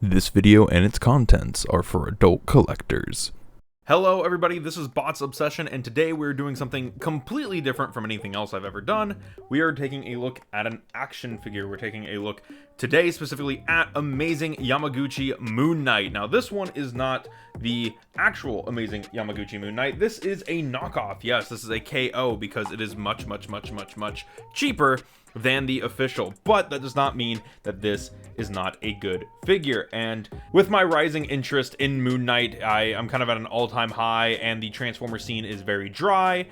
This video and its contents are for adult collectors. Hello everybody, this is Bots Obsession, and today we're doing something completely different from anything else I've ever done. We are taking a look at an action figure. We're taking a look today specifically at Amazing Yamaguchi Moon Knight. Now this one is not the actual Amazing Yamaguchi Moon Knight. This is a knockoff. Yes, this is a KO because it is much cheaper than the official, but that does not mean that this is not a good figure. And with my rising interest in Moon Knight, I'm kind of at an all-time high, and the Transformer scene is very dry.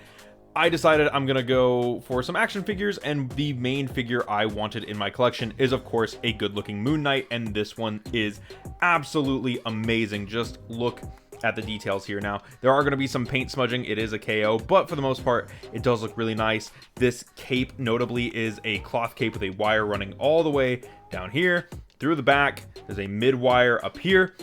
I decided I'm gonna go for some action figures, and the main figure I wanted in my collection is of course a good-looking Moon Knight, and this one is absolutely amazing. Just look at the details here. Now there are going to be some paint smudging. It is a KO, but for the most part it does look really nice. This cape notably is a cloth cape with a wire running all the way down here through the back. There's a mid wire up here,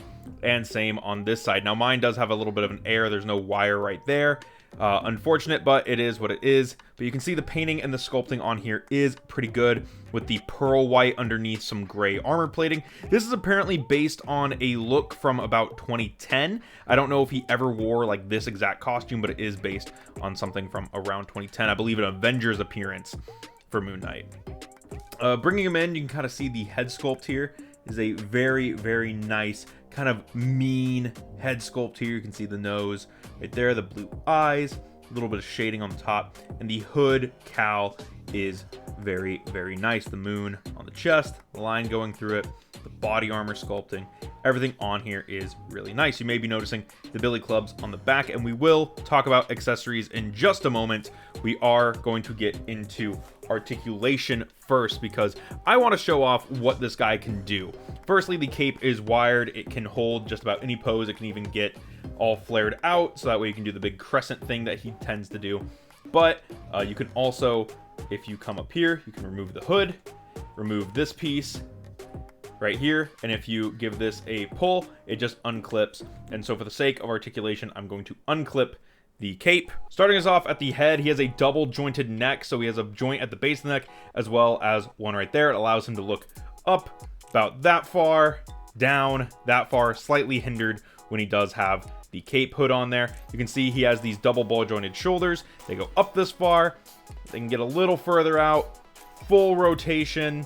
and same on this side. Now mine does have a little bit of an air. There's no wire right there. Unfortunate, but it is what it is. But you can see the painting and the sculpting on here is pretty good, with the pearl white underneath some gray armor plating. This is apparently based on a look from about 2010. I don't know if he ever wore like this exact costume, but it is based on something from around 2010. I believe an Avengers appearance for Moon Knight. Bringing him in, you can kind of see the head sculpt here is a very nice kind of mean head sculpt here. You can see the nose right there, the blue eyes, a little bit of shading on the top, and the hood cowl is very nice. The moon on the chest, the line going through it, the body armor sculpting, everything on here is really nice. You may be noticing the billy clubs on the back, and we will talk about accessories in just a moment. We are going to get into articulation first because I want to show off what this guy can do. Firstly, the cape is wired. It can hold just about any pose. It can even get all flared out, so that way you can do the big crescent thing that he tends to do. But you can also, if you come up here, you can remove the hood, remove this piece right here, and if you give this a pull, it just unclips. And so for the sake of articulation, I'm going to unclip the cape. Starting us off at the head, he has a double jointed neck, so he has a joint at the base of the neck as well as one right there. It allows him to look up about that far, down that far, slightly hindered when he does have the cape hood on there. You can see he has these double ball jointed shoulders. They go up this far, they can get a little further out, full rotation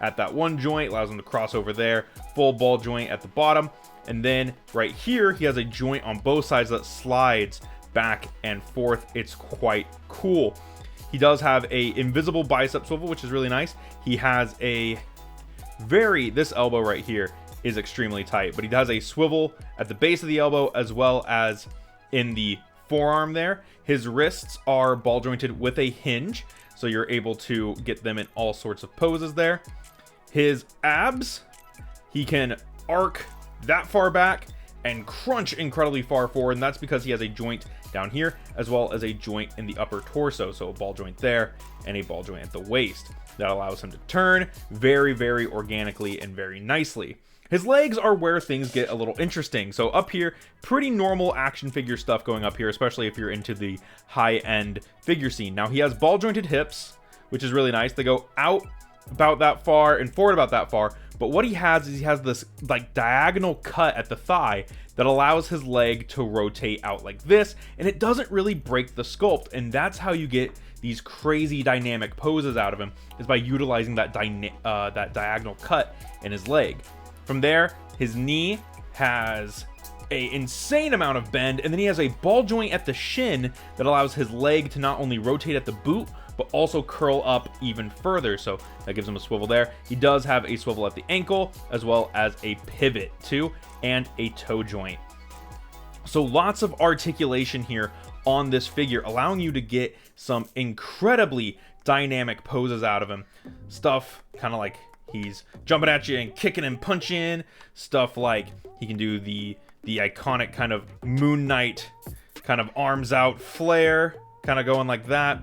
at that one joint, allows him to cross over there, full ball joint at the bottom, and then right here he has a joint on both sides that slides back and forth. It's quite cool. He does have a invisible bicep swivel, which is really nice. He has a this elbow right here is extremely tight, but he does a swivel at the base of the elbow as well as in the forearm there. His wrists are ball jointed with a hinge, so you're able to get them in all sorts of poses there. His abs, he can arc that far back and crunch incredibly far forward, and that's because he has a joint down here as well as a joint in the upper torso, so a ball joint there and a ball joint at the waist that allows him to turn very organically and very nicely. His legs are where things get a little interesting. So up here, pretty normal action figure stuff going up here, especially if you're into the high-end figure scene. Now he has ball jointed hips, which is really nice. They go out about that far and forward about that far, but what he has is he has this like diagonal cut at the thigh that allows his leg to rotate out like this, and it doesn't really break the sculpt, and that's how you get these crazy dynamic poses out of him, is by utilizing that diagonal cut in his leg. From there, his knee has a insane amount of bend, and then he has a ball joint at the shin that allows his leg to not only rotate at the boot but also curl up even further, so that gives him a swivel there. He does have a swivel at the ankle as well as a pivot too, and a toe joint. So lots of articulation here on this figure, allowing you to get some incredibly dynamic poses out of him. Stuff kind of like he's jumping at you and kicking and punching, stuff like he can do the iconic kind of Moon Knight kind of arms out flare, kind of going like that.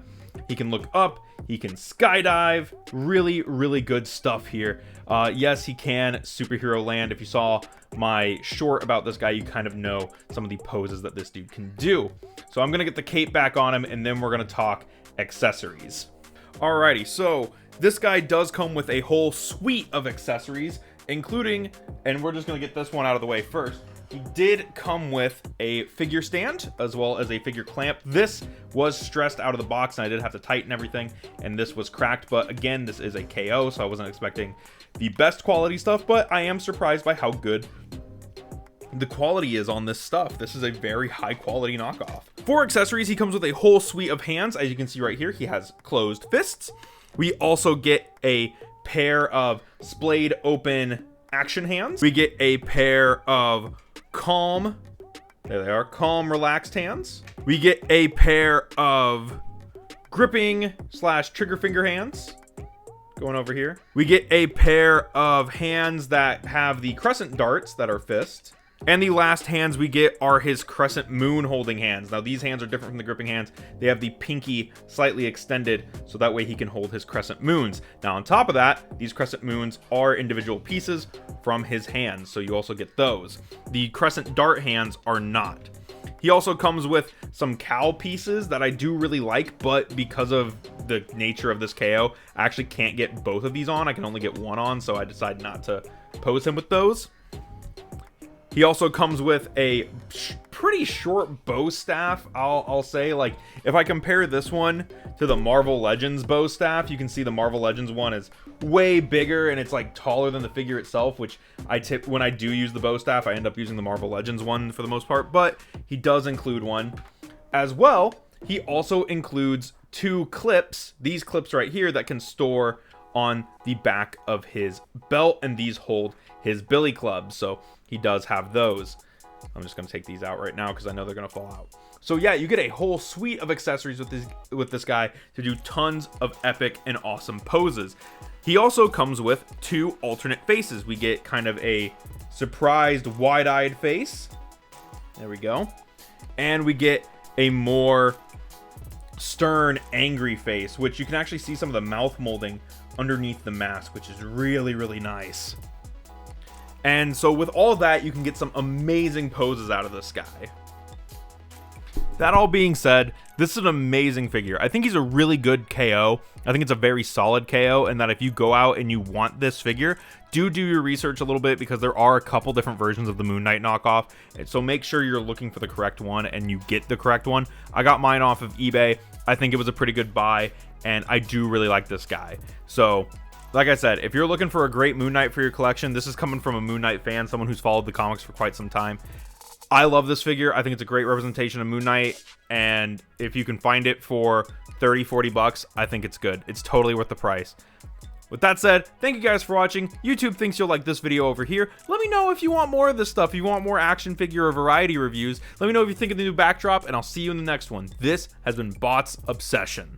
He can look up, he can skydive, really good stuff here. Yes, he can superhero land. If you saw my short about this guy, you kind of know some of the poses that this dude can do. So I'm gonna get the cape back on him, and then we're gonna talk accessories. Alrighty, so this guy does come with a whole suite of accessories. including, and we're just going to get this one out of the way first, he did come with a figure stand as well as a figure clamp. This was stressed out of the box and I did have to tighten everything, and this was cracked, but again, this is a KO, so I wasn't expecting the best quality stuff, but I am surprised by how good the quality is on this stuff. This is a very high quality knockoff. For accessories, he comes with a whole suite of hands. As you can see right here, he has closed fists. We also get a pair of splayed open action hands. We get a pair of calm, there they are, calm relaxed hands. We get a pair of gripping / trigger finger hands. Going over here, we get a pair of hands that have the crescent darts that are fists. And the last hands we get are his crescent moon holding hands. Now these hands are different from the gripping hands. They have the pinky slightly extended, so that way he can hold his crescent moons. Now on top of that, these crescent moons are individual pieces from his hands, so you also get those. The crescent dart hands are not. He also comes with some cowl pieces that I do really like, but because of the nature of this KO, I actually can't get both of these on. I can only get one on, so I decided not to pose him with those. He also comes with a pretty short bow staff, I'll say. Like, if I compare this one to the Marvel Legends bow staff, you can see the Marvel Legends one is way bigger and it's like taller than the figure itself, which when I do use the bow staff, I end up using the Marvel Legends one for the most part, but he does include one. As well, he also includes 2 clips, these clips right here, that can store on the back of his belt, and these hold his billy clubs, so he does have those. I'm just going to take these out right now because I know they're going to fall out. So yeah, you get a whole suite of accessories with this guy to do tons of epic and awesome poses. He also comes with 2 alternate faces. We get kind of a surprised, wide-eyed face. There we go. And we get a more stern, angry face, which you can actually see some of the mouth molding underneath the mask, which is really, really nice. And so with all that, you can get some amazing poses out of this guy. That all being said, this is an amazing figure. I think he's a really good KO. I think it's a very solid KO, and that if you go out and you want this figure, do your research a little bit, because there are a couple different versions of the Moon Knight knockoff. So make sure you're looking for the correct one and you get the correct one. I got mine off of eBay. I think it was a pretty good buy, and I do really like this guy. So like I said, if you're looking for a great Moon Knight for your collection, this is coming from a Moon Knight fan, someone who's followed the comics for quite some time. I love this figure. I think it's a great representation of Moon Knight, and if you can find it for 30-40 bucks, I think it's good. It's totally worth the price. With that said, thank you guys for watching. YouTube thinks you'll like this video over here. Let me know if you want more of this stuff, if you want more action figure or variety reviews. Let me know if you think of the new backdrop, and I'll see you in the next one. This has been Bots Obsession.